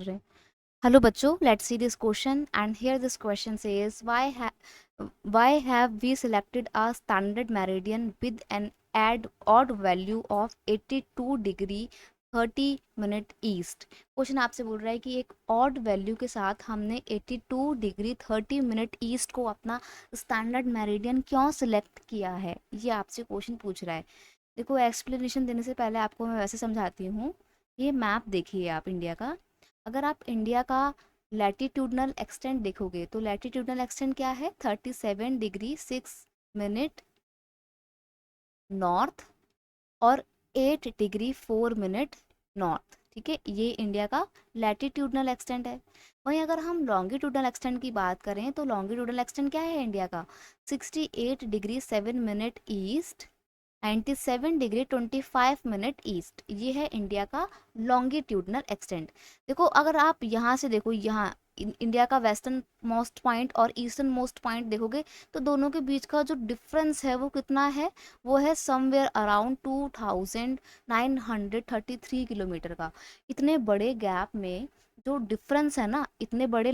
कर रहे हैं। हेलो बच्चों, let's see this question and here this question says why have we selected a standard meridian with an odd value of 82 degree 30 minute east. Question आपसे बोल रहा है कि एक ऑड वैल्यू के साथ हमने 82 डिग्री 30 मिनट ईस्ट को अपना स्टैंडर्ड मेरिडियन क्यों सिलेक्ट किया है, ये आपसे क्वेश्चन पूछ रहा है। देखो, एक्सप्लेनेशन देने से पहले आपको मैं वैसे समझाती हूँ। ये मैप देखिए आप इंडिया का। अगर आप इंडिया का लैटिट्यूडनल एक्सटेंट देखोगे तो लैटिट्यूडनल एक्सटेंट क्या है, 37 डिग्री 6 मिनट नॉर्थ और 8 डिग्री 4 मिनट नॉर्थ। ठीक है, ये इंडिया का लैटिट्यूडनल एक्सटेंट है। वहीं अगर हम लॉन्गिट्यूडनल एक्सटेंट की बात करें तो लॉन्गिट्यूडनल एक्सटेंट क्या है इंडिया का, 68 degree 7 minute east 97 degree 25 minute east. ये है इंडिया का लॉन्गिट्यूडनल एक्सटेंट। देखो, अगर आप यहाँ से देखो, यहाँ इंडिया का वेस्टर्न मोस्ट पॉइंट और ईस्टर्न मोस्ट पॉइंट देखोगे तो दोनों के बीच का जो डिफरेंस है वो कितना है, वो है समवेयर अराउंड 2933 किलोमीटर का। इतने बड़े गैप में जो डिफरेंस है ना, इतने बड़े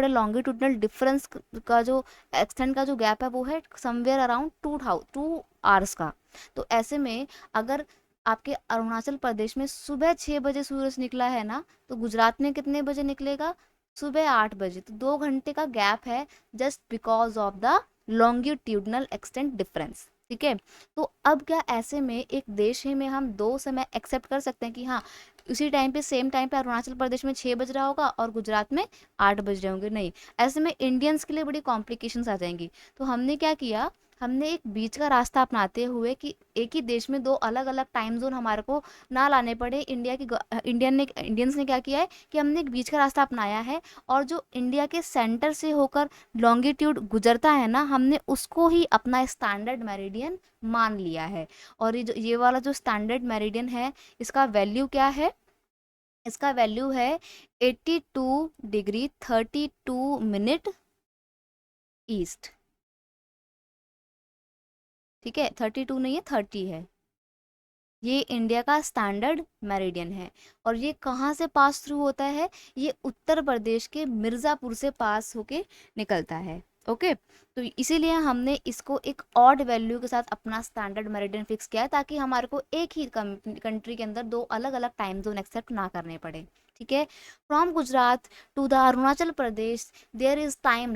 लॉन्गिट्यूडनल डिफरेंस का जो एक्सटेंड का जो गैप है वो है समवेयर अराउंड 2 आवर्स का। तो ऐसे में अगर आपके अरुणाचल प्रदेश में सुबह 6 बजे सूरज निकला है ना, तो गुजरात में कितने बजे निकलेगा, सुबह 8 बजे। तो 2 घंटे का गैप है just because of the longitudinal extent difference. ठीक है, तो अब क्या ऐसे में एक देश ही में हम दो समय एक्सेप्ट कर सकते हैं कि हाँ, उसी टाइम पे सेम टाइम पे अरुणाचल प्रदेश में 6 बज रहा होगा और गुजरात में 8 बज रहे होंगे? नहीं। ऐसे में इंडियंस के लिए बड़ी कॉम्प्लिकेशंस आ जाएंगी। तो हमने क्या किया, हमने एक बीच का रास्ता अपनाते हुए कि एक ही देश में दो अलग अलग टाइम जोन हमारे को ना लाने पड़े, इंडियंस ने क्या किया है कि हमने एक बीच का रास्ता अपनाया है और जो इंडिया के सेंटर से होकर लॉन्गिट्यूड गुजरता है ना, हमने उसको ही अपना स्टैंडर्ड मेरिडियन मान लिया है। और ये वाला जो स्टैंडर्ड मेरिडियन है, इसका वैल्यू क्या है, इसका वैल्यू है 82 डिग्री 32 मिनट ईस्ट। ठीक है, 32 नहीं है, 30 है। ये इंडिया का स्टैंडर्ड मेरिडियन है और ये कहाँ से पास थ्रू होता है, ये उत्तर प्रदेश के मिर्ज़ापुर से पास होके निकलता है। ओके, तो इसीलिए हमने इसको एक ऑड वैल्यू के साथ अपना स्टैंडर्ड मेरिडियन फिक्स किया है ताकि हमारे को एक ही कंट्री के अंदर दो अलग अलग टाइम जोन एक्सेप्ट ना करने पड़े। ठीक है, from Gujarat to the Arunachal Pradesh there is time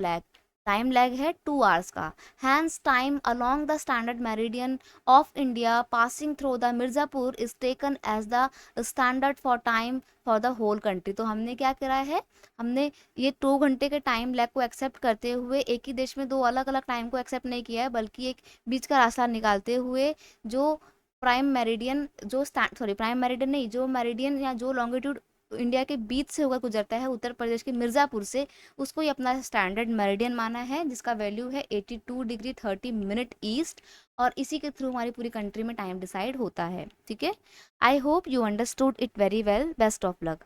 lag है 2 आवर्स का। Hence time along the standard meridian of India passing through the Mirzapur is taken as the standard for time for the whole country। तो हमने क्या करा है, हमने ये 2 घंटे के टाइम लैग को एक्सेप्ट करते हुए एक ही देश में दो अलग अलग टाइम को एक्सेप्ट नहीं किया है, बल्कि एक बीच का रास्ता निकालते हुए जो प्राइम मेरिडियन नहीं, जो मेरिडियन या जो लॉन्गिट्यूड इंडिया के बीच से होकर गुजरता है उत्तर प्रदेश के मिर्ज़ापुर से, उसको ही अपना स्टैंडर्ड मेरिडियन माना है, जिसका वैल्यू है 82 डिग्री 30 मिनट ईस्ट। और इसी के थ्रू हमारी पूरी कंट्री में टाइम डिसाइड होता है। ठीक है, I hope you understood it very well. Best of luck.